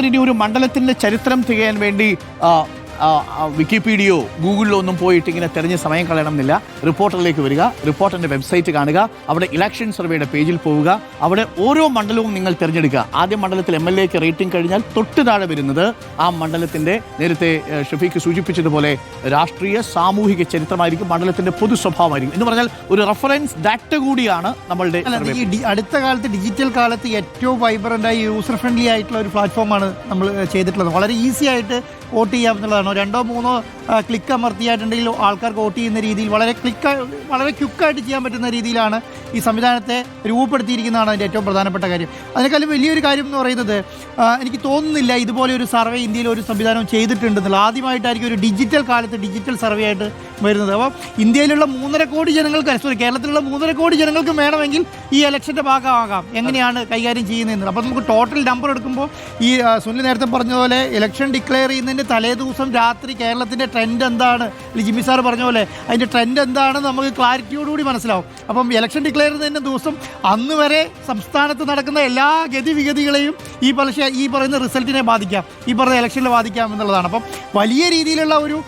ഇനി ഒരു മണ്ഡലത്തിന്റെ ചരിത്രം തികയാൻ വേണ്ടി വിക്കിപീഡിയയോ ഗൂഗിളിലോ ഒന്നും പോയിട്ട് ഇങ്ങനെ തെരഞ്ഞ് സമയം കളയണമെന്നില്ല. റിപ്പോർട്ടറിലേക്ക് വരിക, റിപ്പോർട്ടറിന്റെ വെബ്സൈറ്റ് കാണുക, അവിടെ ഇലക്ഷൻ സർവേയുടെ പേജിൽ പോവുക, അവിടെ ഓരോ മണ്ഡലവും നിങ്ങൾ തിരഞ്ഞെടുക്കുക. ആദ്യ മണ്ഡലത്തിൽ MLAക്ക് റേറ്റിംഗ് കഴിഞ്ഞാൽ തൊട്ട് താഴെ വരുന്നത് ആ മണ്ഡലത്തിന്റെ നേരത്തെ ഷഫീഖ് സൂചിപ്പിച്ചതുപോലെ രാഷ്ട്രീയ സാമൂഹിക ചരിത്രമായിരിക്കും, മണ്ഡലത്തിന്റെ പൊതു സ്വഭാവമായിരിക്കും. എന്ന് പറഞ്ഞാൽ ഒരു റെഫറൻസ് ഡാറ്റ കൂടിയാണ് നമ്മളുടെ. അടുത്ത കാലത്ത് ഡിജിറ്റൽ കാലത്ത് ഏറ്റവും വൈബ്രൻ്റായി യൂസർ ഫ്രണ്ട്ലി ആയിട്ടുള്ള ഒരു പ്ലാറ്റ്ഫോമാണ് നമ്മൾ ചെയ്തിട്ടുള്ളത്. വളരെ ഈസി ആയിട്ട് വോട്ട് ചെയ്യാമെന്നുള്ളതാണ്. 2-3 ക്ലിക്ക് അമർത്തിയായിട്ടുണ്ടെങ്കിൽ ആൾക്കാർക്ക് വോട്ട് ചെയ്യുന്ന രീതിയിൽ വളരെ ക്വിക്കായിട്ട് ചെയ്യാൻ പറ്റുന്ന രീതിയിലാണ് ഈ സംവിധാനത്തെ രൂപപ്പെടുത്തിയിരിക്കുന്നതാണ് അതിൻ്റെ ഏറ്റവും പ്രധാനപ്പെട്ട കാര്യം. അതിനേക്കാളും വലിയൊരു കാര്യം എന്ന് പറയുന്നത്, എനിക്ക് തോന്നുന്നില്ല ഇതുപോലെ ഒരു സർവേ ഇന്ത്യയിൽ ഒരു സംവിധാനം ചെയ്തിട്ടുണ്ടെന്നുള്ള. ആദ്യമായിട്ടായിരിക്കും ഒരു ഡിജിറ്റൽ കാലത്ത് ഡിജിറ്റൽ സർവേ ആയിട്ട് വരുന്നത്. അപ്പോൾ ഇന്ത്യയിലുള്ള 3.5 കോടി ജനങ്ങൾക്ക്, കേരളത്തിലുള്ള 3.5 കോടി ജനങ്ങൾക്ക് വേണമെങ്കിൽ ഈ ഇലക്ഷൻ്റെ ഭാഗമാകാം എങ്ങനെയാണ് കൈകാര്യം ചെയ്യുന്നത്. അപ്പോൾ നമുക്ക് ടോട്ടൽ നമ്പർ എടുക്കുമ്പോൾ ഈ സുനിൽ നേരത്തെ പറഞ്ഞതുപോലെ ഇലക്ഷൻ ഡിക്ലെയർ ചെയ്യുന്നതിൻ്റെ തലേദിവസം രാത്രി കേരളത്തിൻ്റെ ട്രെൻഡ് എന്താണ്, ജിമ്മി സാർ പറഞ്ഞ പോലെ അതിൻ്റെ ട്രെൻഡ് എന്താണെന്ന് നമുക്ക് ക്ലാരിറ്റിയോടുകൂടി മനസ്സിലാവും. അപ്പം ഇലക്ഷൻ ഡിക്ലെയർ ചെയ്യുന്നതിൻ്റെ ദിവസം അന്ന് വരെ സംസ്ഥാനത്ത് നടക്കുന്ന എല്ലാ ഗതിവിഗതികളെയും ഈ പറയുന്ന റിസൾട്ടിനെ ബാധിക്കാം, ഈ പറയുന്ന ഇലക്ഷനിൽ ബാധിക്കാം എന്നുള്ളതാണ്. അപ്പം വലിയ രീതിയിലുള്ള ഒരു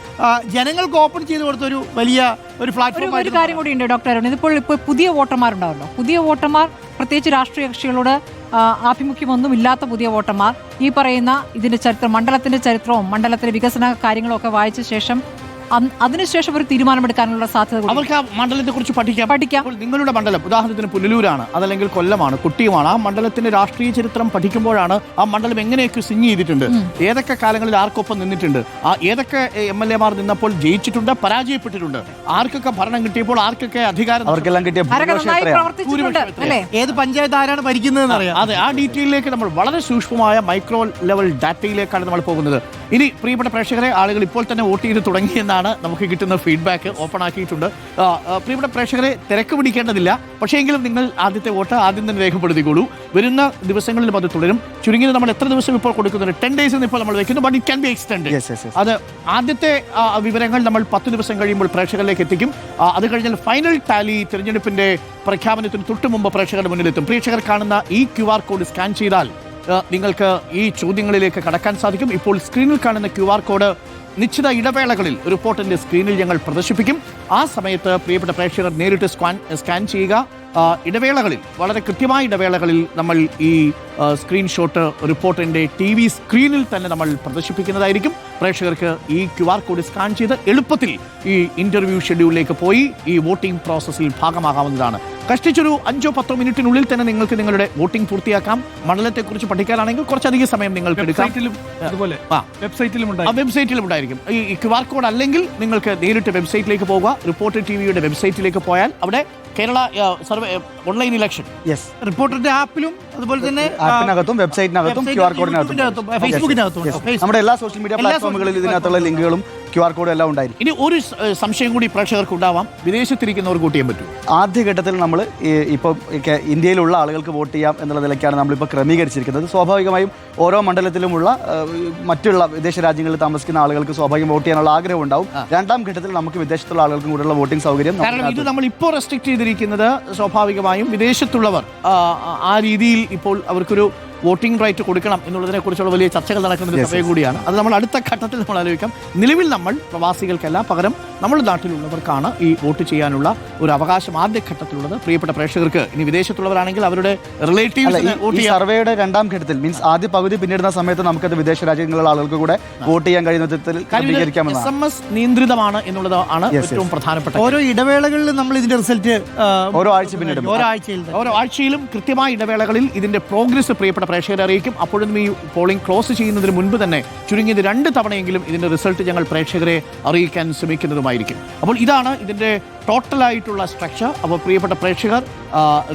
ജനങ്ങൾക്ക് ഓപ്പൺ ചെയ്ത് കൊടുത്തൊരു വലിയ ഒരു പ്ലാറ്റ്ഫോം. ഒരു കാര്യം കൂടി ഉണ്ട് ഡോക്ടർ അരുൺ, ഇപ്പോൾ പുതിയ വോട്ടർമാരുണ്ടാവല്ലോ, പുതിയ വോട്ടർമാർ പ്രത്യേകിച്ച് രാഷ്ട്രീയ കക്ഷികളോട് ആഭിമുഖ്യമൊന്നും ഇല്ലാത്ത പുതിയ വോട്ടർമാർ ഈ പറയുന്ന ഇതിന്റെ ചരിത്രം, മണ്ഡലത്തിന്റെ ചരിത്രവും മണ്ഡലത്തിലെ വികസന കാര്യങ്ങളും ഒക്കെ വായിച്ച ശേഷം അതിനുശേഷം ഒരു തീരുമാനമെടുക്കാനുള്ള സാധ്യത അവർക്ക് ആ മണ്ഡലത്തെ കുറിച്ച് പഠിക്കാം. നിങ്ങളുടെ മണ്ഡലം ഉദാഹരണത്തിന് പുനലൂരാണ്, അതല്ലെങ്കിൽ കൊല്ലമാണ്, കുട്ടിയുമാണ്. ആ മണ്ഡലത്തിന്റെ രാഷ്ട്രീയ ചരിത്രം പഠിക്കുമ്പോഴാണ് ആ മണ്ഡലം എങ്ങനെയൊക്കെ സിങ് ചെയ്തിട്ടുണ്ട്, ഏതൊക്കെ കാലങ്ങളിൽ ആർക്കൊപ്പം നിന്നിട്ടുണ്ട്, ഏതൊക്കെ MLAമാർ നിന്നപ്പോൾ ജയിച്ചിട്ടുണ്ട്, പരാജയപ്പെട്ടിട്ടുണ്ട്, ആർക്കൊക്കെ ഭരണം കിട്ടിയപ്പോൾ ആർക്കൊക്കെ അധികാരം, ഏത് പഞ്ചായത്ത് ആരാണ് ഭരിക്കുന്നതെന്ന് അറിയാം. അതെ, ആ ഡീറ്റെയിലേക്ക് നമ്മൾ വളരെ സൂക്ഷ്മമായ മൈക്രോ ലെവൽ ഡാറ്റയിലേക്കാണ് നമ്മൾ പോകുന്നത്. ഇനി പ്രിയപ്പെട്ട പ്രേക്ഷകരെ, ആളുകൾ ഇപ്പോൾ തന്നെ വോട്ട് ചെയ്ത് തുടങ്ങിയെന്നാണ് നമുക്ക് കിട്ടുന്ന ഫീഡ്ബാക്ക്. ഓപ്പൺ ആക്കിയിട്ടുണ്ട്. പ്രിയപ്പെട്ട പ്രേക്ഷകരെ, തിരക്ക് പിടിക്കേണ്ടതില്ല. പക്ഷേ എങ്കിലും നിങ്ങൾ ആദ്യത്തെ വോട്ട് ആദ്യം തന്നെ രേഖപ്പെടുത്തിക്കോളൂ. വരുന്ന ദിവസങ്ങളിലും അത് തുടരും. ചുരുങ്ങിയത് നമ്മൾ എത്ര ദിവസം ഇപ്പോൾ കൊടുക്കുന്നുണ്ട്, 10 days ഇപ്പോൾ നമ്മൾ വെക്കുന്നു. But it can be extend. അത് ആദ്യത്തെ വിവരങ്ങൾ നമ്മൾ 10 ദിവസം കഴിയുമ്പോൾ പ്രേക്ഷകരിലേക്ക് എത്തിക്കും. അത് കഴിഞ്ഞാൽ ഫൈനൽ ടാലി തിരഞ്ഞെടുപ്പിന്റെ പ്രഖ്യാപനത്തിന് തൊട്ട് മുമ്പ് പ്രേക്ഷകരുടെ മുന്നിലെത്തും. പ്രേക്ഷകർ കാണുന്ന ഈ QR കോഡ് സ്കാൻ ചെയ്താൽ നിങ്ങൾക്ക് ഈ ചോദ്യങ്ങളിലേക്ക് കടക്കാൻ സാധിക്കും. ഇപ്പോൾ സ്ക്രീനിൽ കാണുന്ന QR കോഡ് നിശ്ചിത ഇടവേളകളിൽ റിപ്പോർട്ടിന്റെ സ്ക്രീനിൽ ഞങ്ങൾ പ്രദർശിപ്പിക്കും. ആ സമയത്ത് പ്രിയപ്പെട്ട പ്രേക്ഷകർ നേരിട്ട് സ്കാൻ ചെയ്യുക. ഇടവേളകളിൽ, വളരെ കൃത്യമായ ഇടവേളകളിൽ നമ്മൾ ഈ സ്ക്രീൻഷോട്ട് റിപ്പോർട്ടിന്റെ TV സ്ക്രീനിൽ തന്നെ നമ്മൾ പ്രദർശിപ്പിക്കുന്നതായിരിക്കും. പ്രേക്ഷകർക്ക് ഈ QR കോഡ് സ്കാൻ ചെയ്ത് എളുപ്പത്തിൽ ഈ ഇന്റർവ്യൂ ഷെഡ്യൂളിലേക്ക് പോയി ഈ വോട്ടിംഗ് പ്രോസസ്സിൽ ഭാഗമാകാവുന്നതാണ്. കഷ്ടിച്ചൊരു 5-10 മിനിറ്റിനുള്ളിൽ തന്നെ നിങ്ങൾക്ക് നിങ്ങളുടെ വോട്ടിംഗ് പൂർത്തിയാക്കാം. മണ്ഡലത്തെക്കുറിച്ച് പഠിക്കാനാണെങ്കിൽ കുറച്ചധികം സമയം നിങ്ങൾക്ക് എടുക്കാം. വെബ്സൈറ്റിലും ഉണ്ടായിരിക്കും ഈ QR കോഡ്. അല്ലെങ്കിൽ നിങ്ങൾക്ക് നേരിട്ട് വെബ്സൈറ്റിലേക്ക് പോകുക. റിപ്പോർട്ടർ TVയുടെ വെബ്സൈറ്റിലേക്ക് പോയാൽ അവിടെ കേരള സർവേ ഓൺലൈൻ ഇലക്ഷൻ റിപ്പോർട്ടറിന്റെ ആപ്പിലും അതുപോലെ തന്നെ ആപ്പിനകത്തും വെബ്സൈറ്റിനകത്തും QR കോഡിനകത്തും നമ്മുടെ എല്ലാ സോഷ്യൽ മീഡിയ പ്ലാറ്റ്ഫോമുകളിൽ ഇതിനകത്തുള്ള ലിങ്കുകളും QR കോഡും എല്ലാം ഉണ്ടായിരിക്കും. ഇനി ഒരു സംശയം കൂടി പ്രേക്ഷകർക്ക് ഉണ്ടാവാം, വിദേശത്തിരിക്കുന്നവർ വോട്ട് ചെയ്യാൻ പറ്റും. ആദ്യഘട്ടത്തിൽ നമ്മൾ ഇപ്പോൾ ഇന്ത്യയിലുള്ള ആളുകൾക്ക് വോട്ട് ചെയ്യാം എന്നുള്ള നിലയ്ക്കാണ് നമ്മളിപ്പോൾ ക്രമീകരിച്ചിരിക്കുന്നത്. സ്വാഭാവികമായും ഓരോ മണ്ഡലത്തിലുമുള്ള മറ്റുള്ള വിദേശ രാജ്യങ്ങളിൽ താമസിക്കുന്ന ആളുകൾക്ക് സ്വാഭാവികം വോട്ട് ചെയ്യാനുള്ള ആഗ്രഹം ഉണ്ടാവും. രണ്ടാം ഘട്ടത്തിൽ നമുക്ക് വിദേശത്തുള്ള ആളുകൾക്കും കൂടെയുള്ള വോട്ടിംഗ് സൗകര്യം, കാരണം ഇത് നമ്മൾ ഇപ്പോൾ റെസ്ട്രിക്ട് ചെയ്തിരിക്കുന്നത് സ്വാഭാവികമായും വിദേശത്തുള്ളവർ ആ രീതിയിൽ ഇപ്പോൾ അവർക്കൊരു വോട്ടിംഗ് റൈറ്റ് കൊടുക്കണം എന്നുള്ളതിനെ കുറിച്ചുള്ള വലിയ ചർച്ചകൾ നടക്കുന്ന ഒരു സമയം കൂടിയാണ്. അത് നമ്മൾ അടുത്ത ഘട്ടത്തിൽ നമ്മൾ ആലോചിക്കാം. നിലവിൽ നമ്മൾ പ്രവാസികൾക്കല്ല, പകരം നമ്മുടെ നാട്ടിലുള്ളവർക്കാണ് ഈ വോട്ട് ചെയ്യാനുള്ള ഒരു അവകാശം ആദ്യഘട്ടത്തിലുള്ളത്. പ്രിയപ്പെട്ട പ്രേക്ഷകർക്ക് ഇനി വിദേശത്തുള്ളവരാണെങ്കിൽ അവരുടെ റിലേറ്റീവ്സ് വോട്ട് ചെയ്യാം. സർവേയുടെ രണ്ടാം ഘട്ടത്തിൽ മീൻസ് ആദ്യ പകുതി പിന്നിടുന്ന സമയത്ത് നമുക്കത് വിദേശ രാജ്യങ്ങളിലുള്ള ആളുകൾക്ക് കൂടെ വോട്ട് ചെയ്യാൻ കഴിയുന്ന വിധത്തിൽ SMS നിയന്ത്രിതമാണ് എന്നുള്ളതാണ് ഏറ്റവും പ്രധാനപ്പെട്ട. ഓരോ ഇടവേളകളിൽ നമ്മൾ ഇതിന്റെ റിസൾട്ട് ഓരോ ആഴ്ച പിന്നിടും. ഓരോ ആഴ്ചയിലും കൃത്യമായ ഇടവേളകളിൽ ഇതിന്റെ പ്രോഗ്രസ് പ്രിയപ്പെട്ട പ്രേക്ഷകരെ അറിയിക്കും. അപ്പോഴും ഈ പോളിംഗ് ക്ലോസ് ചെയ്യുന്നതിന് മുൻപ് തന്നെ ചുരുങ്ങിയത് 2 തവണയെങ്കിലും ഇതിന്റെ റിസൾട്ട് ഞങ്ങൾ പ്രേക്ഷകരെ അറിയിക്കാൻ ശ്രമിക്കുന്നതുമായിരിക്കും. അപ്പോൾ ഇതാണ് ഇതിന്റെ ടോട്ടലായിട്ടുള്ള സ്ട്രക്ചർ. അപ്പോൾ പ്രിയപ്പെട്ട പ്രേക്ഷകർ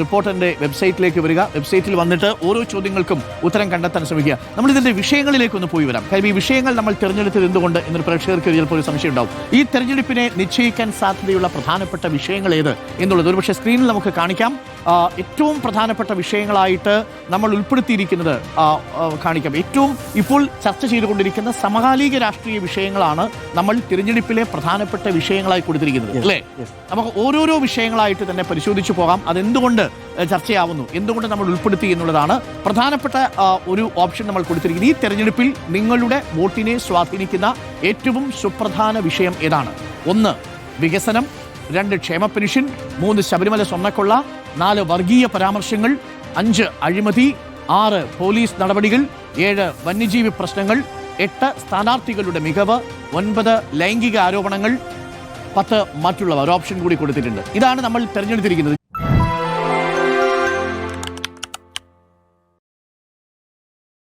റിപ്പോർട്ടറിന്റെ വെബ്സൈറ്റിലേക്ക് വരിക. വെബ്സൈറ്റിൽ വന്നിട്ട് ഓരോ ചോദ്യങ്ങൾക്കും ഉത്തരം കണ്ടെത്താൻ ശ്രമിക്കുക. നമ്മൾ ഇതിന്റെ വിഷയങ്ങളിലേക്കൊന്ന് പോയി വരാം. കാര്യം ഈ വിഷയങ്ങൾ നമ്മൾ തിരഞ്ഞെടുത്തത് എന്തുകൊണ്ട് എന്നൊരു പ്രേക്ഷകർക്ക് ചിലപ്പോൾ ഒരു സംശയം ഉണ്ടാവും. ഈ തെരഞ്ഞെടുപ്പിനെ നിശ്ചയിക്കാൻ സാധ്യതയുള്ള പ്രധാനപ്പെട്ട വിഷയങ്ങൾ ഏത് എന്നുള്ളത് ഒരുപക്ഷെ സ്ക്രീനിൽ നമുക്ക് കാണിക്കാം. ഏറ്റവും പ്രധാനപ്പെട്ട വിഷയങ്ങളായിട്ട് നമ്മൾ ഉൾപ്പെടുത്തിയിരിക്കുന്നത് കാണിക്കാം. ഏറ്റവും ഇപ്പോൾ ചർച്ച ചെയ്തുകൊണ്ടിരിക്കുന്ന സമകാലിക രാഷ്ട്രീയ വിഷയങ്ങളാണ് നമ്മൾ തിരഞ്ഞെടുപ്പിലെ പ്രധാനപ്പെട്ട വിഷയങ്ങളായി കൊടുത്തിരിക്കുന്നത്, അല്ലേ? നമുക്ക് ഓരോരോ വിഷയങ്ങളായിട്ട് തന്നെ പരിശോധിച്ചു പോകാം. അതെന്തുകൊണ്ട് ചർച്ചയാവുന്നു, എന്തുകൊണ്ട് നമ്മൾ ഉൾപ്പെടുത്തി എന്നുള്ളതാണ് പ്രധാനപ്പെട്ട ഒരു ഓപ്ഷൻ നമ്മൾ കൊടുത്തിരിക്കുന്നത്. ഈ തെരഞ്ഞെടുപ്പിൽ നിങ്ങളുടെ വോട്ടിനെ സ്വാധീനിക്കുന്ന ഏറ്റവും സുപ്രധാന വിഷയം ഏതാണ്? 1 വികസനം, 2 ക്ഷേമ പെൻഷൻ, 3 ശബരിമല സ്വർണ്ണക്കൊള്ള, 4 വർഗീയ പരാമർശങ്ങൾ, 5 അഴിമതി, 6 പോലീസ് നടപടികൾ, 7 വന്യജീവി പ്രശ്നങ്ങൾ, 8 സ്ഥാനാർത്ഥികളുടെ മികവ്, 9 ലൈംഗിക ആരോപണങ്ങൾ, 10 മറ്റുള്ളവ. ഒരു ഓപ്ഷൻ കൂടി കൊടുത്തിട്ടുണ്ട്. ഇതാണ് നമ്മൾ തെരഞ്ഞെടുത്തിരിക്കുന്നത്.